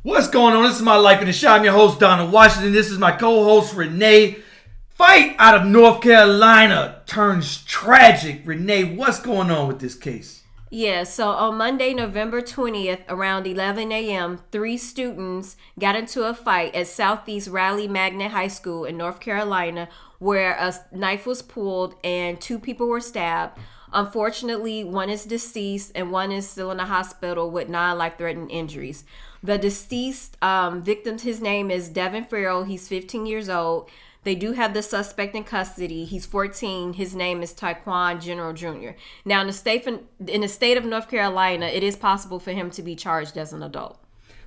What's going on? This is My Life in the Shot. I'm your host, Donald Washington. This is my co-host, Renee. Fight out of North Carolina turns tragic. Renee, what's going on with this case? Yeah, so on Monday, November 20th, around 11 a.m., 3 students got into a fight at Southeast Raleigh Magnet High School in North Carolina, where a knife was pulled and 2 people were stabbed. Unfortunately, one is deceased and one is still in the hospital with non-life-threatening injuries. The deceased victim, his name is Delvin Ferrell. He's 15 years old. They do have the suspect in custody. He's 14. His name is Taekwon General Jr. Now, in the state of North Carolina, it is possible for him to be charged as an adult.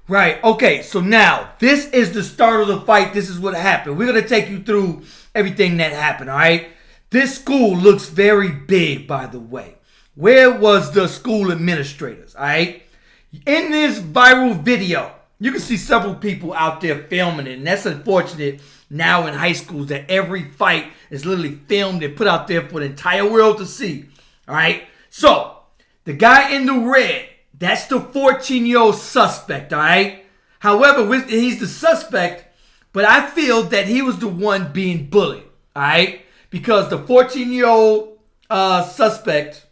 Right. Okay. So now, this is the start of the fight. This is what happened. We're going to take you through everything that happened, all right? This school looks very big, by the way. Where was the school administrators, all right? In this viral video, you can see several people out there filming it, and that's unfortunate now in high schools that every fight is literally filmed and put out there for the entire world to see, all right? So, the guy in the red, that's the 14-year-old suspect, all right? However, he's the suspect, but I feel that he was the one being bullied, all right? Because the 14-year-old suspect,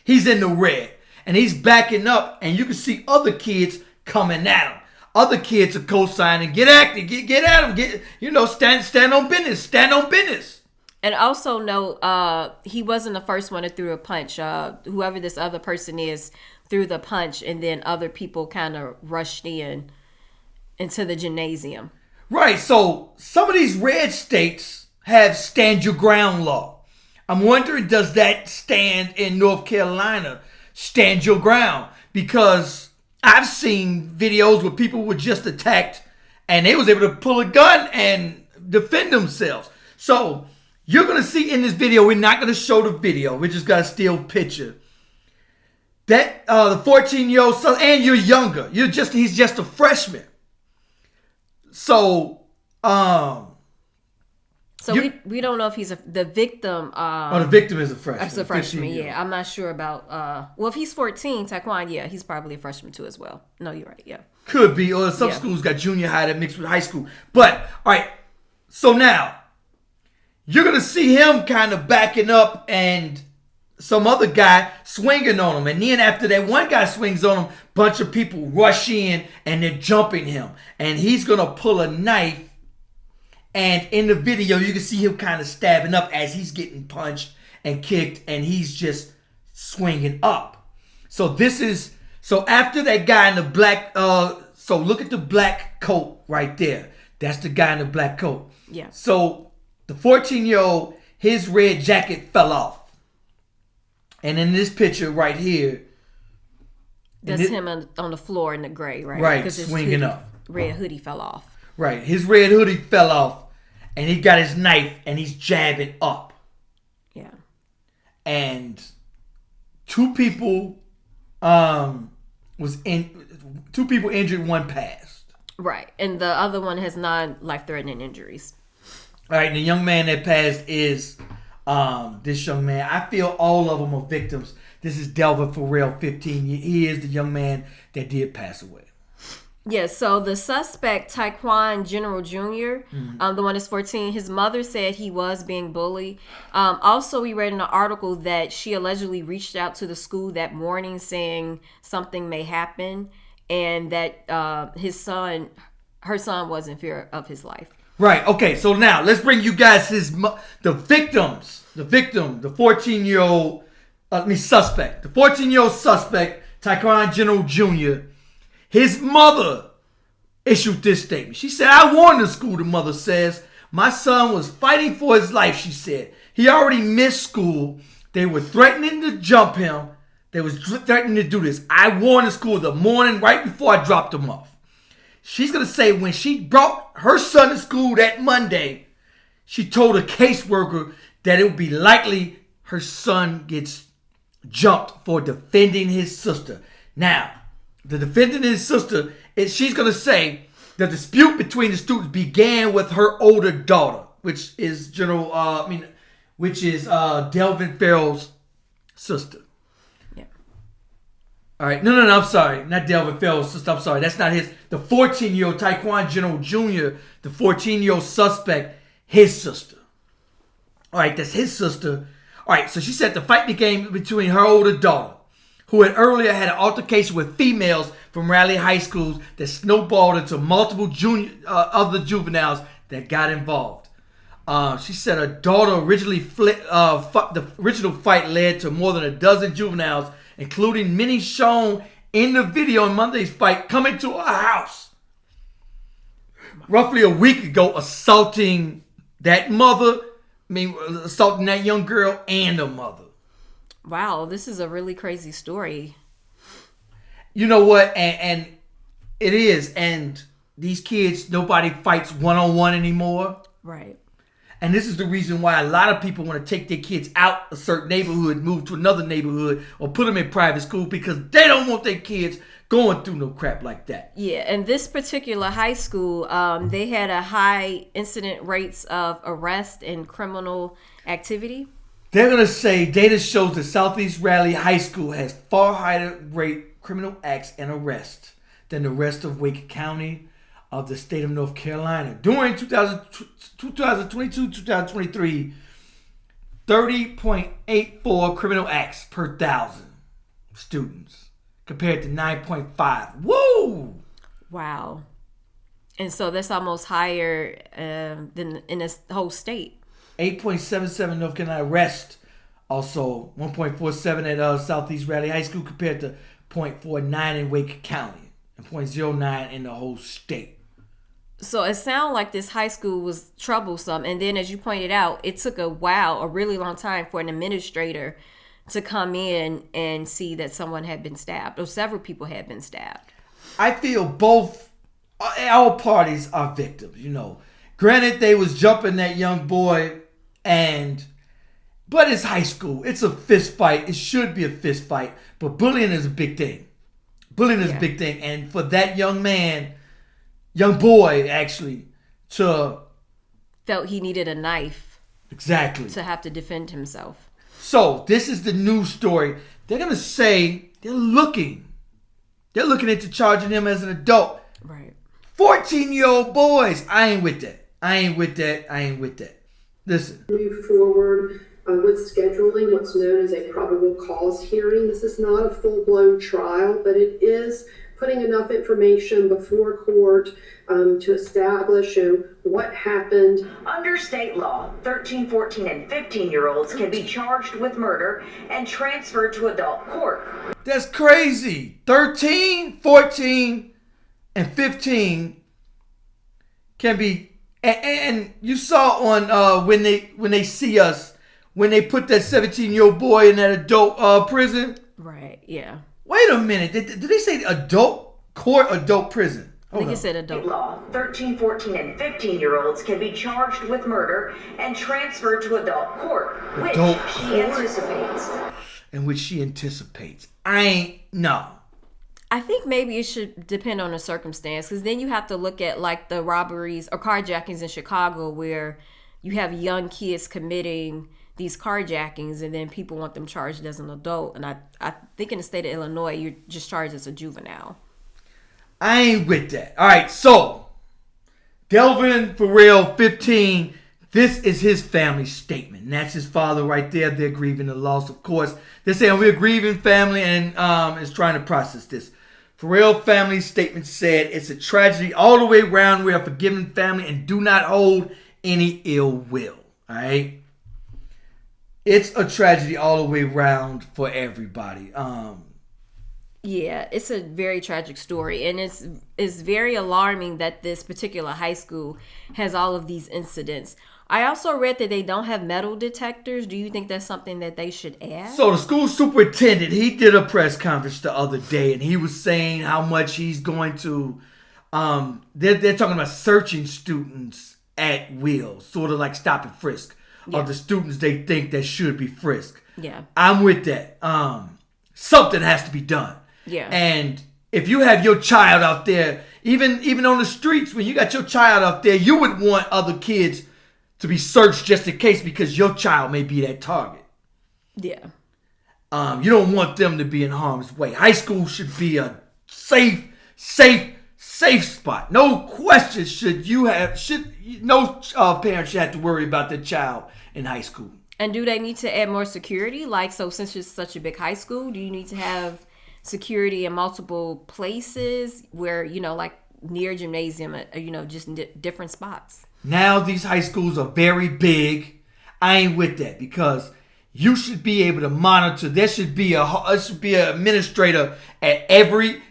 he's in the red. And he's backing up, and you can see other kids coming at him. Other kids are co-signing. Get active. Get at him. Stand on business. Stand on business. And also note, he wasn't the first one to throw a punch. Whoever this other person is threw the punch, and then other people kind of rushed into the gymnasium. Right. So some of these red states have stand your ground law. I'm wondering, does that stand in North Carolina? Stand your ground, because I've seen videos where people were just attacked and they was able to pull a gun and defend themselves. So you're going to see in this video, we're not going to show the video. We're just going to still picture that the 14-year-old son, and you're younger. He's just a freshman. So, we don't know if he's the victim. The victim is a freshman. That's a freshman, yeah. I'm not sure about... if he's 14, Taekwon, yeah, he's probably a freshman too as well. No, you're right, yeah. Could be, or some schools got junior high that mixed with high school. But, all right, so now, you're going to see him kind of backing up and some other guy swinging on him. And then after that one guy swings on him, bunch of people rush in and they're jumping him. And he's going to pull a knife. And in the video, you can see him kind of stabbing up as he's getting punched and kicked, and he's just swinging up. So after that guy in the black, so look at the black coat right there. That's the guy in the black coat. Yeah. So the 14-year-old, his red jacket fell off. And in this picture right here. That's him on the floor in the gray, right? Right, swinging up. Red hoodie fell off. Right, his red hoodie fell off, and he got his knife, and he's jabbing up. Yeah. And 2 people injured, 1 passed. Right, and the other one has non-life-threatening injuries. All right, and the young man that passed is this young man. I feel all of them are victims. This is Delvin Ferrell, 15. He is the young man that did pass away. Yeah, so the suspect, Taekwon General Jr., the one that's 14, his mother said he was being bullied. Also, we read in an article that she allegedly reached out to the school that morning saying something may happen, and that her son was in fear of his life. Right, okay, so now let's bring you guys the 14-year-old suspect. The 14-year-old suspect, Taekwon General Jr., his mother issued this statement. She said, "I warned the school," the mother says. "My son was fighting for his life," she said. "He already missed school. They were threatening to jump him. They was threatening to do this. I warned the school the morning right before I dropped him off." She's going to say when she brought her son to school that Monday, she told a caseworker that it would be likely her son gets jumped for defending his sister. Now, the defendant and his sister, she's going to say the dispute between the students began with her older daughter, which is Delvin Ferrell's sister. Yeah. All right. No. I'm sorry. Not Delvin Ferrell's sister. I'm sorry. That's not his. The 14-year-old Taekwon General Jr., the 14-year-old suspect, his sister. All right. That's his sister. All right. So she said the fight began between her older daughter, who had earlier had an altercation with females from Raleigh high schools that snowballed into multiple other juveniles that got involved. She said her daughter the original fight led to more than a dozen juveniles, including many shown in the video in Monday's fight, coming to her house roughly a week ago, assaulting that young girl and her mother. Wow, this is a really crazy story. You know what? And it is. And these kids, nobody fights one-on-one anymore. Right. And this is the reason why a lot of people want to take their kids out a certain neighborhood, move to another neighborhood, or put them in private school because they don't want their kids going through no crap like that. Yeah, and this particular high school, they had a high incident rates of arrest and criminal activity. They're going to say data shows that Southeast Raleigh High School has far higher rate criminal acts and arrests than the rest of Wake County of the state of North Carolina. During 2022-2023, 30.84 criminal acts per 1,000 students compared to 9.5. Woo! Wow. And so that's almost higher than in this whole state. 8.77 North Carolina arrest. Also 1.47 at Southeast Raleigh High School compared to 0.49 in Wake County and 0.09 in the whole state. So it sounded like this high school was troublesome. And then as you pointed out, it took a really long time for an administrator to come in and see that someone had been stabbed or several people had been stabbed. I feel all parties are victims, Granted, they was jumping that young boy but it's high school. It's a fist fight. It should be a fist fight. But bullying is a big thing. A big thing. And for that young boy, actually, felt he needed a knife. Exactly. To have to defend himself. So, this is the news story. They're going to say they're looking into charging him as an adult. Right. 14-year-old boys. I ain't with that. Listen. Move forward with scheduling what's known as a probable cause hearing. This is not a full-blown trial, but it is putting enough information before court to establish what happened. Under state law, 13, 14, and 15-year-olds can be charged with murder and transferred to adult court. That's crazy. 13, 14, and 15 can be... And you saw on when they see us, when they put that 17-year-old boy in that adult prison. Right, yeah. Wait a minute. Did they say adult court, adult prison? I think it said adult. Law, 13, 14, and 15-year-olds can be charged with murder and transferred to adult court, which she anticipates. And which she anticipates. I think maybe it should depend on the circumstance, because then you have to look at like the robberies or carjackings in Chicago where you have young kids committing these carjackings and then people want them charged as an adult. And I think in the state of Illinois, you're just charged as a juvenile. I ain't with that. All right, so Delvin Ferrell, 15, this is his family statement. And that's his father right there. They're grieving the loss, of course. They're saying we're a grieving family and is trying to process this. Ferrell family statement said, it's a tragedy all the way around. We are a forgiving family and do not hold any ill will. All right? It's a tragedy all the way around for everybody. Yeah, it's a very tragic story. And it's very alarming that this particular high school has all of these incidents. I also read that they don't have metal detectors. Do you think that's something that they should add? So the school superintendent, he did a press conference the other day, and he was saying how much he's going to, they're talking about searching students at will, sort of like stop and frisk of the students they think that should be frisked. Yeah. I'm with that. Something has to be done. Yeah. And if you have your child out there, even on the streets, when you got your child out there, you would want other kids to be searched just in case because your child may be that target. Yeah. You don't want them to be in harm's way. High school should be a safe spot. No question no parent should have to worry about their child in high school. And do they need to add more security? Like, so since it's such a big high school, do you need to have security in multiple places where, like near gymnasium, just in different spots? Now these high schools are very big. I ain't with that because you should be able to monitor. There should be an administrator at every.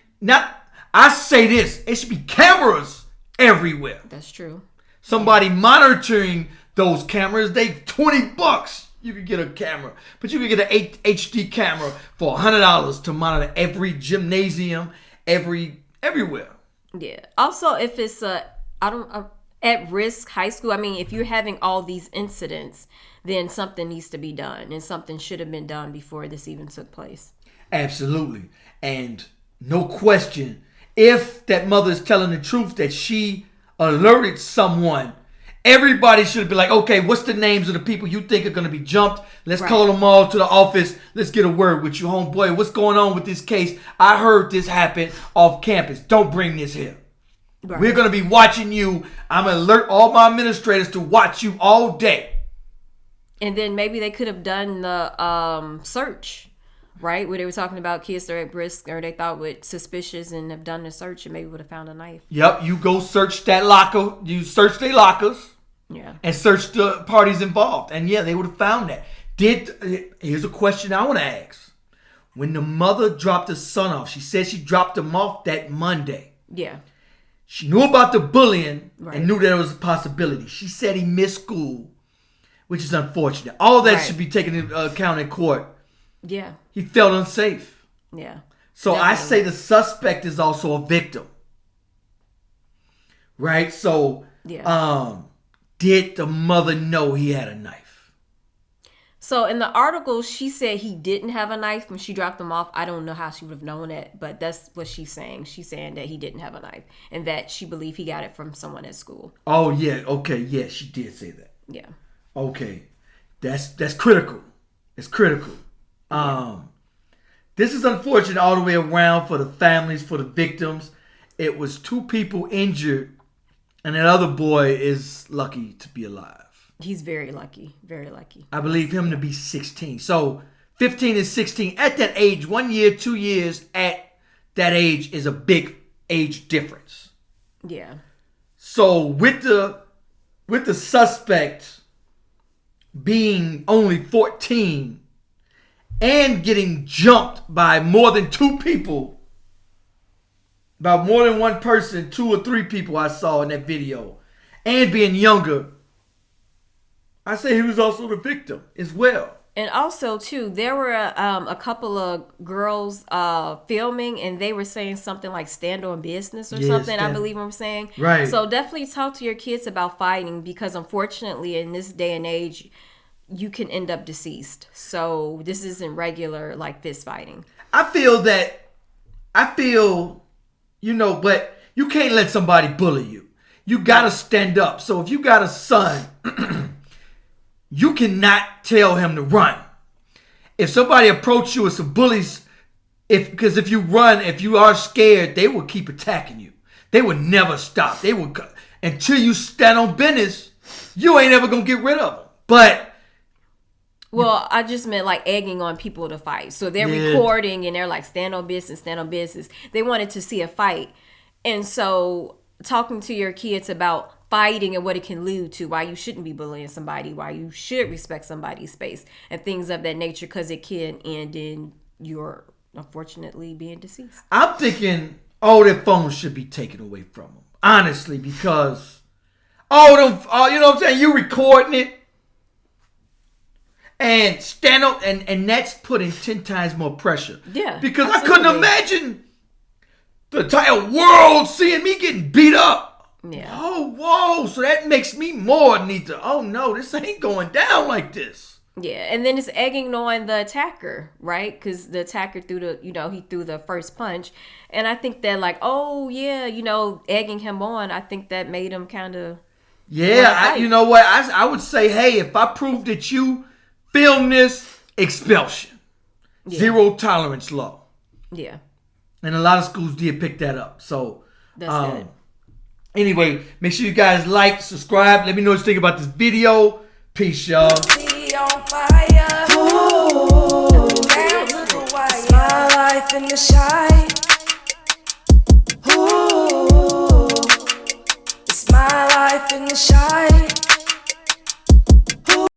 I say this. It should be cameras everywhere. That's true. Somebody monitoring those cameras. They $20. You could get a camera, but you could get an HD camera for $100 to monitor every gymnasium, everywhere. Yeah. Also, if it's at-risk high school, I mean, if you're having all these incidents, then something needs to be done, and something should have been done before this even took place. Absolutely. And no question, if that mother is telling the truth that she alerted someone, everybody should be like, okay, what's the names of the people you think are going to be jumped? Let's call them all to the office. Let's get a word with you, homeboy. What's going on with this case? I heard this happen off campus. Don't bring this here. Right. We're going to be watching you. I'm going to alert all my administrators to watch you all day. And then maybe they could have done the search, right? Where they were talking about kids that are at risk or they thought were suspicious and have done the search and maybe would have found a knife. Yep, you go search that locker. You search their lockers. Yeah. And search the parties involved. And yeah, they would have found that. Here's a question I want to ask. When the mother dropped her son off, she said she dropped him off that Monday. Yeah. She knew about the bullying and knew there was a possibility. She said he missed school, which is unfortunate. All that should be taken into account in court. Yeah. He felt unsafe. Yeah. So definitely. I say the suspect is also a victim. Right? So did the mother know he had a knife? So in the article, she said he didn't have a knife when she dropped him off. I don't know how she would have known that, but that's what she's saying. She's saying that he didn't have a knife and that she believed he got it from someone at school. Oh, yeah. Okay. Yeah, she did say that. Yeah. Okay. That's critical. It's critical. Yeah. This is unfortunate all the way around for the families, for the victims. It was 2 people injured, and that other boy is lucky to be alive. He's very lucky. Very lucky. I believe him to be 16. So 15 and 16 at that age, 1 year, 2 years at that age is a big age difference. Yeah. So with the suspect being only 14 and getting jumped by more than 2 people, by more than one person, 2 or 3 people I saw in that video, and being younger, I say he was also the victim as well. And also, too, there were a couple of girls filming, and they were saying something like stand on business or something, I believe I'm saying. Right. So definitely talk to your kids about fighting because, unfortunately, in this day and age, you can end up deceased. So this isn't regular, like, fist fighting. I feel, but you can't let somebody bully you. You got to stand up. So if you got a son... You cannot tell him to run. If somebody approach you with some bullies, because if you run, if you are scared, they will keep attacking you. They will never stop. They will until you stand on business. You ain't ever gonna get rid of them. But I just meant like egging on people to fight. So they're recording and they're like stand on business, stand on business. They wanted to see a fight, and so talking to your kids about fighting and what it can lead to, why you shouldn't be bullying somebody, why you should respect somebody's space and things of that nature, because it can end in your unfortunately being deceased. I'm thinking all their phones should be taken away from them, honestly, because you know what I'm saying, you recording it and stand up, and that's putting 10 times more pressure. Yeah, because absolutely. I couldn't imagine the entire world seeing me getting beat up. Yeah. Oh, whoa. So that makes me more need to, oh no, this ain't going down like this. Yeah. And then it's egging on the attacker, right? Because the attacker he threw the first punch. And I think that like, oh yeah, egging him on, I think that made him kind of. Yeah. You know what? I would say, hey, if I prove that you filmed this, expulsion. Zero tolerance law. Yeah. And a lot of schools did pick that up. So that's good. Anyway, make sure you guys like, subscribe. Let me know what you think about this video. Peace, y'all. On fire. Ooh, it's my life in the shine. Ooh, it's my life in the shine.